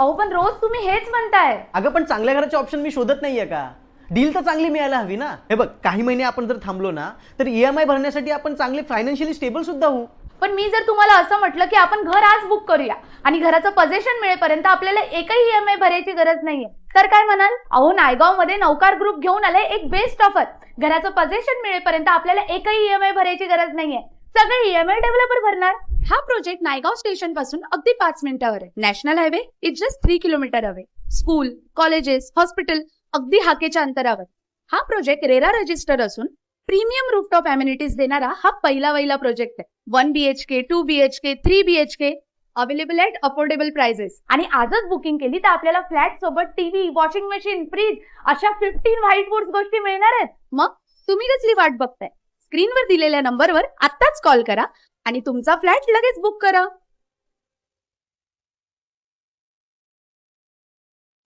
अहो पण रोज तुम्ही हेच म्हणताय. अगं पण चांगल्या घराचे ऑप्शन मी शोधत नाहीये का? डील तर चांगली मिळायला हवी ना. हे बघ, काही महिने आपण जर थांबलो ना तर ईएमआय भरण्यासाठी आपण चांगले फायनान्शियली स्टेबल सुद्धा होऊ. पण मी जर तुम्हाला असं म्हटलं की आपण घर आज बुक करूया आणि घराचं पोझिशन मिळेपर्यंत आपल्याला एकही ईएमआय भरायची गरज नाहीये, तर काय म्हणाल? अहो नायगाव मध्ये नौकार ग्रुप घेऊन आले एक बेस्ट ऑफर. घराचं पोझिशन मिळेपर्यंत आपल्याला एकही ईएमआय भरायची गरज नाहीये, सगळे ईएमआय डेव्हलपर भरणार. हा प्रोजेक्ट नायगाव स्टेशन पासून अगदी 5 मिनिटावर आहे. National highway is just 3 kilometre away. School, colleges, hospital अगदी हाकेच्या अंतरावर. हा प्रोजेक्ट रेरा रजिस्टर असून प्रीमियम रूफटॉप अम्युनिटीज देणारा हा पहिला प्रोजेक्ट आहे. 1 BHK, 2 BHK, 3 BHK available at affordable prices. आणि आजच बुकिंग केली तर आपल्याला फ्लॅट सोबत टीव्ही, वॉशिंग मशीन, फ्रीज अशा 15 व्हाईट गुड्स गोष्टी मिळणार आहेत. मग तुम्ही कसली वाट बघताय? स्क्रीनवर दिलेल्या नंबरवर आत्ताच कॉल करा आणि तुमचा फ्लॅट लगेच बुक करा.